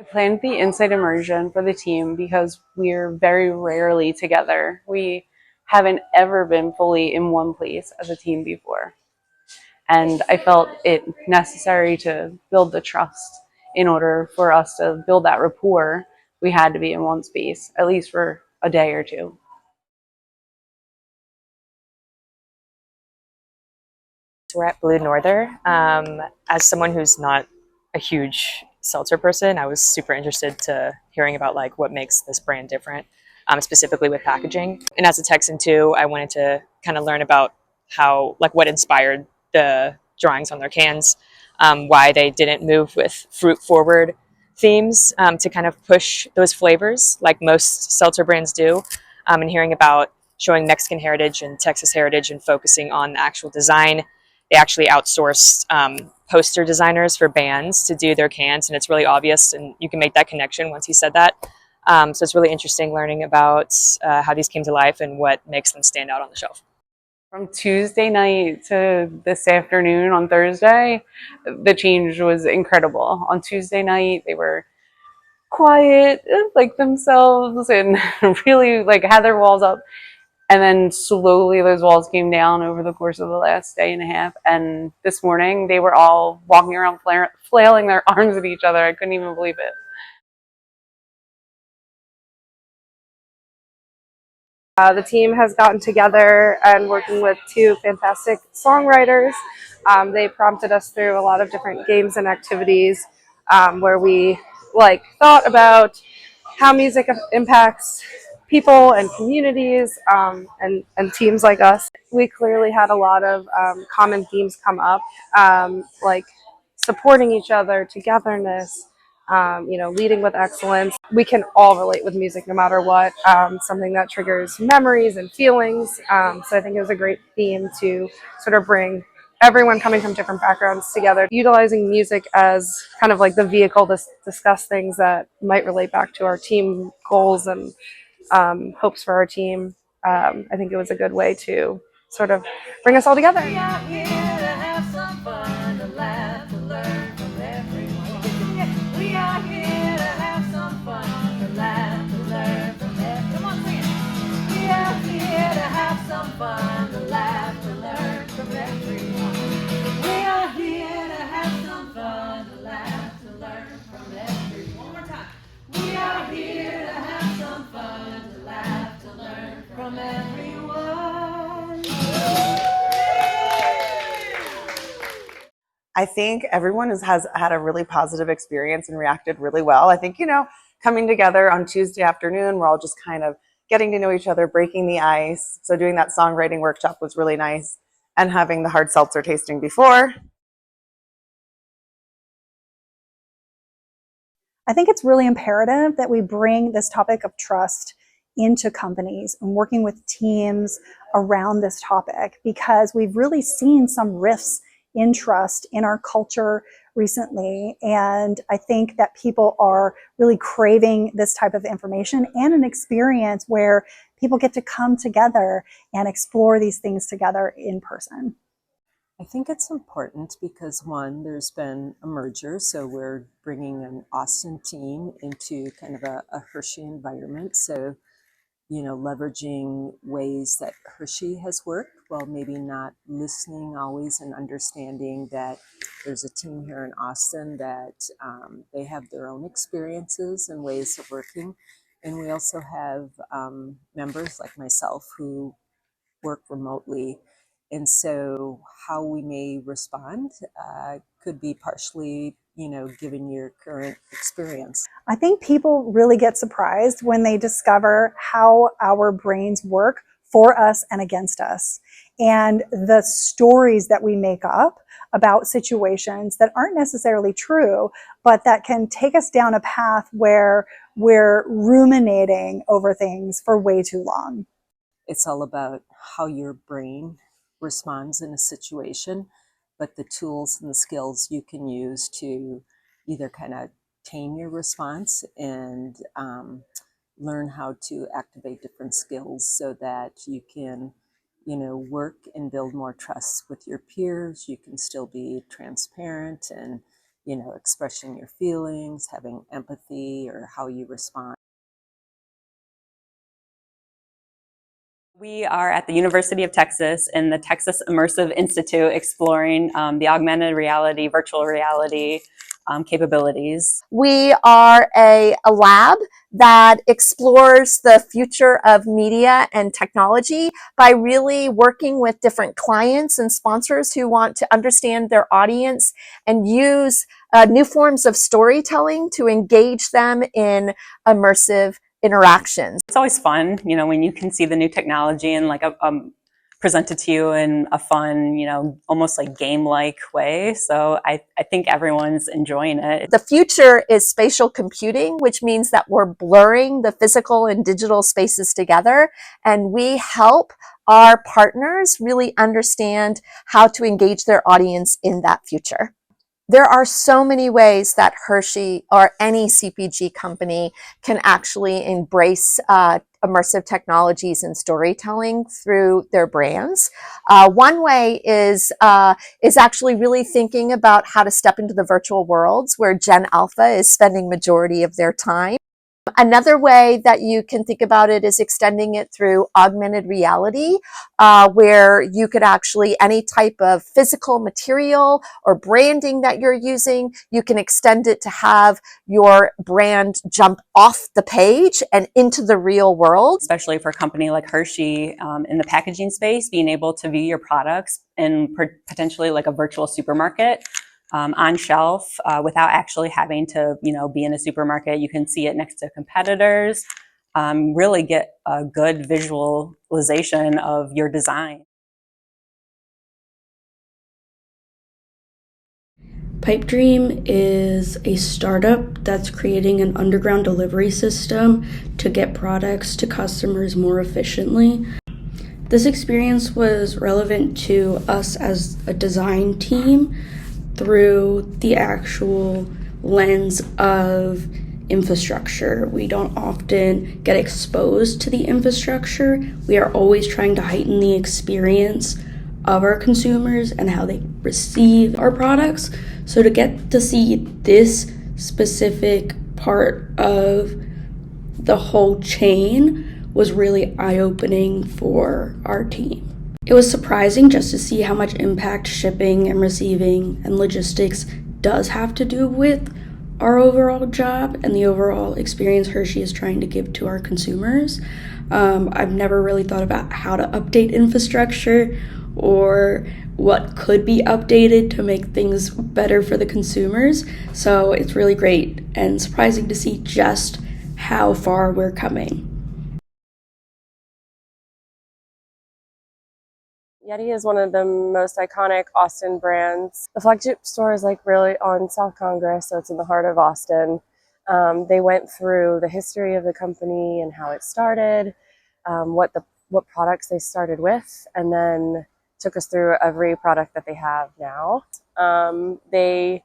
I planned the inside immersion for the team because we're very rarely together. We haven't ever been fully in one place as a team before. And I felt it necessary to build the trust in order for us to build that rapport. We had to be in one space, at least for a day or two. We're at Blue Norther. As someone who's not a huge seltzer person, I was super interested to hearing about like what makes this brand different, specifically with packaging. And as a Texan too, I wanted to kind of learn about how like what inspired the drawings on their cans, why they didn't move with fruit forward themes to kind of push those flavors like most seltzer brands do, and hearing about showing Mexican heritage and Texas heritage and focusing on the actual design. They actually outsourced poster designers for bands to do their cans, and it's really obvious, and you can make that connection once he said that. So it's really interesting learning about how these came to life and what makes them stand out on the shelf. From Tuesday night to this afternoon on Thursday, the change was incredible. On Tuesday night, they were quiet, like themselves, and really like had their walls up. And then slowly those walls came down over the course of the last day and a half. And this morning they were all walking around flailing their arms at each other. I couldn't even believe it. The team has gotten together and working with two fantastic songwriters. They prompted us through a lot of different games and activities where we thought about how music impacts people and communities and teams like us. We clearly had a lot of common themes come up, like supporting each other, togetherness, leading with excellence. We can all relate with music no matter what, something that triggers memories and feelings. So I think it was a great theme to sort of bring everyone coming from different backgrounds together, utilizing music as kind of like the vehicle to discuss things that might relate back to our team goals and hopes for our team. I think it was a good way to sort of bring us all together. I think everyone has had a really positive experience and reacted really well. I think, coming together on Tuesday afternoon, we're all just kind of getting to know each other, breaking the ice. So doing that songwriting workshop was really nice, and having the hard seltzer tasting before. I think it's really imperative that we bring this topic of trust into companies and working with teams around this topic, because we've really seen some rifts in trust in our culture recently. And I think that people are really craving this type of information and an experience where people get to come together and explore these things together in person. I think it's important because one, there's been a merger, so we're bringing an Austin team into kind of a Hershey environment. So, leveraging ways that Hershey has worked while maybe not listening always and understanding that there's a team here in Austin that they have their own experiences and ways of working. And we also have members like myself who work remotely. And so how we may respond could be partially, given your current experience. I think people really get surprised when they discover how our brains work for us and against us, and the stories that we make up about situations that aren't necessarily true, but that can take us down a path where we're ruminating over things for way too long. It's all about how your brain responds in a situation, but the tools and the skills you can use to either kind of tame your response and learn how to activate different skills so that you can, work and build more trust with your peers. You can still be transparent and you know, expressing your feelings, having empathy, or how you respond. We are at the University of Texas in the Texas Immersive Institute exploring the augmented reality, virtual reality capabilities. We are a lab that explores the future of media and technology by really working with different clients and sponsors who want to understand their audience and use new forms of storytelling to engage them in immersive interactions. It's always fun, you know, when you can see the new technology and like presented to you in a fun, you know, almost like game-like way. So I think everyone's enjoying it. The future is spatial computing, which means that we're blurring the physical and digital spaces together, and we help our partners really understand how to engage their audience in that future. There are so many ways that Hershey or any CPG company can actually embrace immersive technologies and storytelling through their brands. One way is actually really thinking about how to step into the virtual worlds where Gen Alpha is spending majority of their time. Another way that you can think about it is extending it through augmented reality, where you could actually, any type of physical material or branding that you're using, you can extend it to have your brand jump off the page and into the real world. Especially for a company like Hershey in the packaging space, being able to view your products in potentially like a virtual supermarket. On shelf without actually having to, you know, be in a supermarket. You can see it next to competitors, really get a good visualization of your design. Pipe Dream is a startup that's creating an underground delivery system to get products to customers more efficiently. This experience was relevant to us as a design team through the actual lens of infrastructure. We don't often get exposed to the infrastructure. We are always trying to heighten the experience of our consumers and how they receive our products. So to get to see this specific part of the whole chain was really eye-opening for our team. It was surprising just to see how much impact shipping and receiving and logistics does have to do with our overall job and the overall experience Hershey is trying to give to our consumers. I've never really thought about how to update infrastructure or what could be updated to make things better for the consumers. So it's really great and surprising to see just how far we're coming. Yeti is one of the most iconic Austin brands. The flagship store is like really on South Congress, so it's in the heart of Austin. They went through the history of the company and how it started, what products they started with, and then took us through every product that they have now. They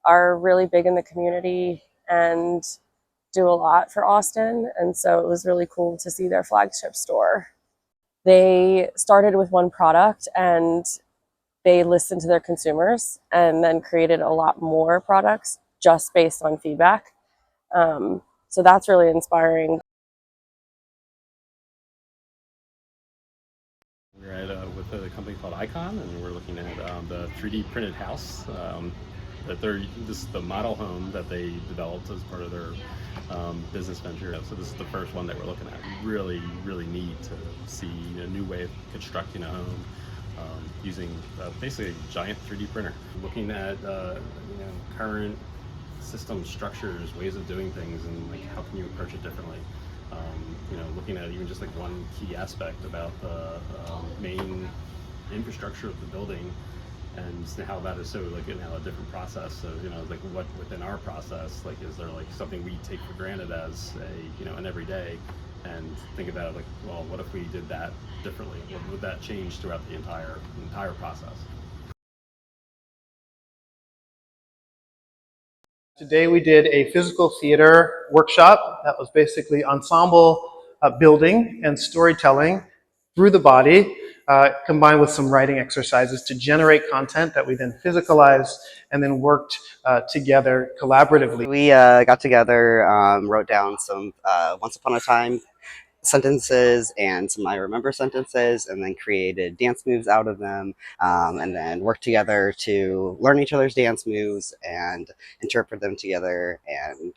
are really big in the community and do a lot for Austin, and so it was really cool to see their flagship store. They started with one product and they listened to their consumers and then created a lot more products just based on feedback. So that's really inspiring. We're at with a company called Icon, and we're looking at the 3D printed house. This is the model home that they developed as part of their business venture. So this is the first one that we're looking at. Really, really neat to see a new way of constructing a home using basically a giant 3D printer. Looking at current system structures, ways of doing things, and like how can you approach it differently. Looking at even just like one key aspect about the main infrastructure of the building and how that is so like a different process. So like what within our process, like is there like something we take for granted as an everyday, and think about like, well, what if we did that differently? What would that change throughout the entire process? Today we did a physical theater workshop that was basically ensemble building and storytelling through the body. combined with some writing exercises to generate content that we then physicalized and then worked together collaboratively. We got together, wrote down some once upon a time sentences and some I remember sentences, and then created dance moves out of them, and then worked together to learn each other's dance moves and interpret them together, and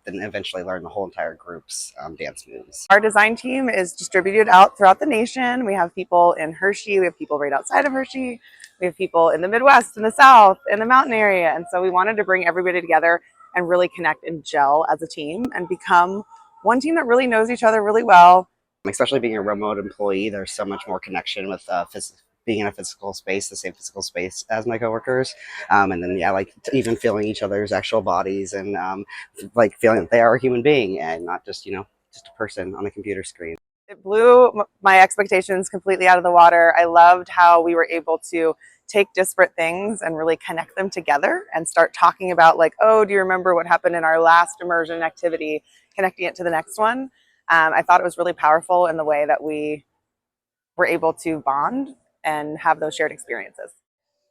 then eventually learn the whole entire group's dance moves. Our design team is distributed out throughout the nation. We have people in Hershey, we have people right outside of Hershey, we have people in the Midwest, in the South, in the mountain area. And so we wanted to bring everybody together and really connect and gel as a team and become one team that really knows each other really well. Especially being a remote employee, there's so much more connection with being in a physical space, the same physical space as my coworkers, and then like even feeling each other's actual bodies, and like feeling that they are a human being and not just just a person on a computer screen. It blew my expectations completely out of the water. I loved how we were able to take disparate things and really connect them together and start talking about, like, oh, do you remember what happened in our last immersion activity, connecting it to the next one. I thought it was really powerful in the way that we were able to bond and have those shared experiences.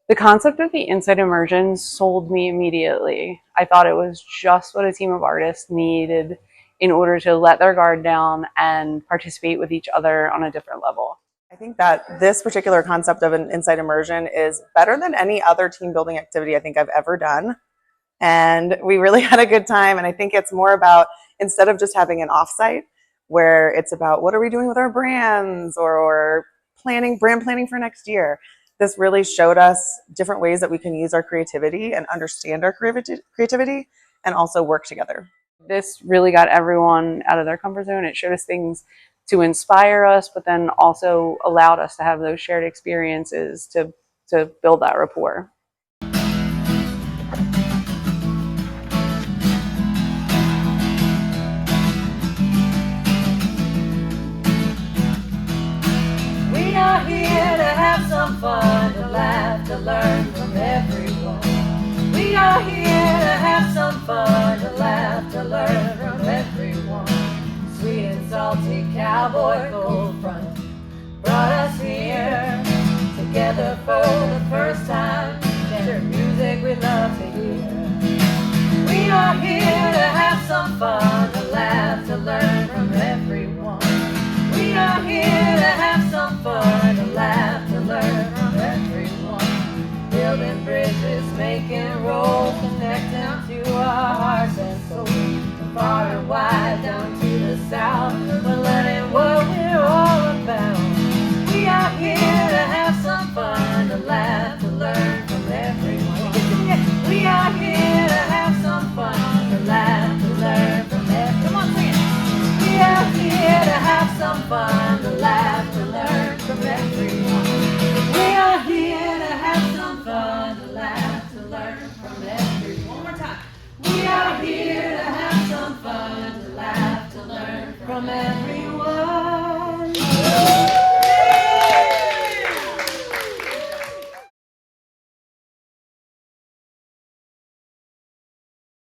The concept of the Inside Immersion sold me immediately. I thought it was just what a team of artists needed in order to let their guard down and participate with each other on a different level. I think that this particular concept of an Inside Immersion is better than any other team building activity I think I've ever done. And we really had a good time. And I think it's more about, instead of just having an offsite where it's about what are we doing with our brands or brand planning for next year, this really showed us different ways that we can use our creativity and understand our creativity and also work together. This really got everyone out of their comfort zone. It showed us things to inspire us, but then also allowed us to have those shared experiences to build that rapport. We are here to have some fun, to laugh, to learn from everyone. We are here to have some fun, to laugh, to learn from everyone. Sweet and salty cowboy cold front brought us here together for the first time. Their music we love to hear. We are here to have some fun, to laugh, to learn from everyone. We are here to have some fun, to laugh, to learn from everyone. Building bridges, making roads, connecting to our hearts and souls. From far and wide down to the south.